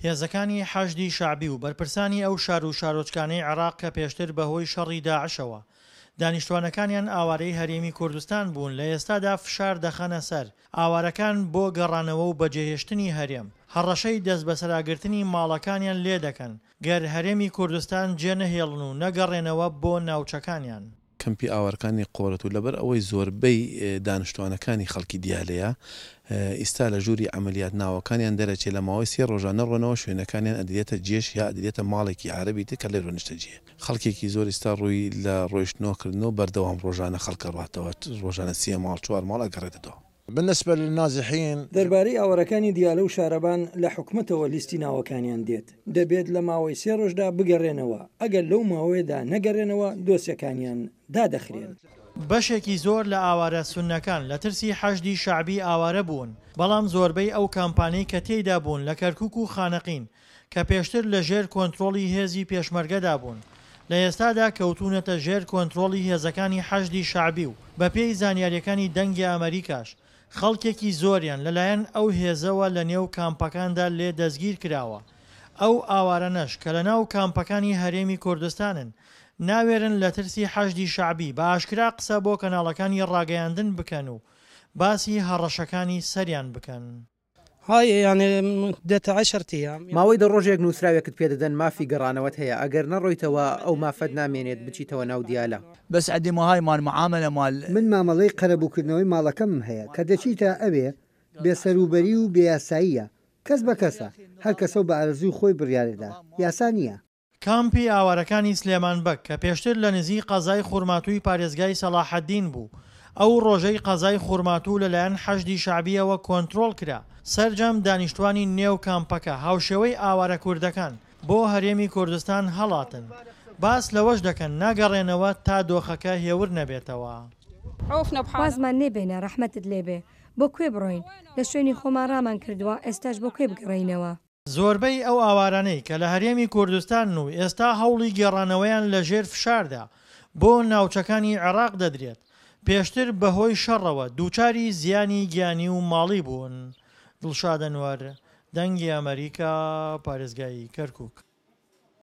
هێزەکانی حەشدی شعبی و بەرپرسانی ئەو شار و شارۆچکانەی عێراق کە پێشتر بەهۆی شەڕی داعشەوە دانیشتوانەکانیان ئاوارەی هەرێمی کوردستان بوون لە ئێستادا فشار دەخەنە سەر ئاوارەکان بۆ گەڕانەوە و بەجێهێشتنی هەرێم هەڕەشەی دەست بەسەراگرتنی ماڵەکانیان لێ دەکەن گەر هەرێمی کوردستان جێنەهێڵن و نەگەڕێنەوە بۆ ناوچەکانیان. کەمپی ئاوارەکانی قۆرەت و لەبەر ئەوەی زۆربەی دانیشتوانەکانی خەڵکی دیالەیە ئێستا لە ژووری ئەمەلیات ناوەکانیان دەرەچێت لە ماوەی 3 ڕۆژانە ڕۆنەوە شوێنەکانیان ئەدرێتە جێش یا ئەدرێتە ماڵێکی عارەبی تر کە لێ ڕۆنیشتە جێ خەڵکێکی زۆر ئێستا ڕووی لە ڕۆیشتنەوەکردنەوە بەردەوام ڕۆژانە خەڵکە ڕاتەوە ڕۆژانە 3 ماڵ 4 ماڵ ئەگەڕێتەوە. بالنسبة للنازحين دەربارەی ئاوارەکانی دیالە و شارەبان لە حکومەتەوە لیستی ناوەکانیان دێت دەبێت لە ماوەی 3 ڕۆژدا بگەڕێنەوە ئەگەر لەو ماوەیەدا نەگەڕێنەوە دۆسیەکانیان دادەخرێن. بەشێکی زۆر لە ئاوارە سوننەکان لە ترسی حەشدی شعبی ئاوارە بوون بەڵام زۆربەی ئەو کامپانیای کە تێیدا بوون لە کەرکووک و خانەقین کە پێشتر لە ژێر کۆنتڕۆڵی هێزی پێشمەرگەدا بوون لە ئێستادا کەوتونەتە ژێر کۆنتڕۆڵی هێزەکانی حەشدی شعبی و بەپێی زانیاریەکانی دەنگی ئەمریکاش خەڵکێکی زۆریان لەلایەن ئەو هێزەوە لە نێو کامپەکاندا لێ دەستگیر کراوە ئەو ئاوارەنەش کە لە ناو کامپەکانی هەرێمی کوردستانن ناوێرن لە ترسی حەشدی شعبی بە ئاشکرا قسە بۆ کەناڵەکانی ڕاگەیاندن بکەن و باسی هەڕەشەکانی سەریان بکەن. هاي يعني مدة 10 أيام ماوەی دە ڕۆژێک نووسراوێکت پێدەدەن مافی گەڕانەوەت هەیە ئەگەر نەڕۆیتەوە ئەو مافەت نامێنێت بچیتەوە ناو دیالە. بس عندي هاي مال معاملة مال من مامەڵەی قەرەبووکردنەوەی ماڵەکەم هەیە کە دەچیتە ئەوێ بێسەروبەری و بێیاساییە کەس بە کەسە هەر کەسە و بە ئارەزووی خۆی بڕیارێدا یاسا نییە. کامپی ئاوارەکانی سلێمان بەک کە پێشتر لە نزیک قەزای خوورماتووی پارێزگای سەلاحەدین بوو ئەو ڕۆژەی قەزای خوورماتوو لەلایەن حەشدی شعبیەوە کۆنتڕۆڵ کرا سەرجەم دانیشتوانی نێو کامپەکە هاوشێوەی ئاوارە کوردەکان بۆ هەرێمی کوردستان هەڵاتن باس لەوەش دەکەن ناگەڕێنەوە تا دۆخەکە هێور نەبێتەوە. وازمان نێبێنە ڕەحمەتت لێبێ بۆ کوێ بڕۆین لە شوێنی خۆمان ڕامان کردووە ئێستاش بۆ کوێ بگەڕینەوە. زۆربەی ئەو ئاوارانەی کە لە هەرێمی کوردستان و ئێستا هەوڵی گێڕانەوەیان لە ژێر فشاردا بۆ ناوچەکانی عێراق دەدرێت پێشتر بەهۆی شەڕەوە دووچاری زیانی گیانی و ماڵی بوون. دڵشاد ئەنوەر دەنگی ئەمریکا پارێزگای کەرکووک.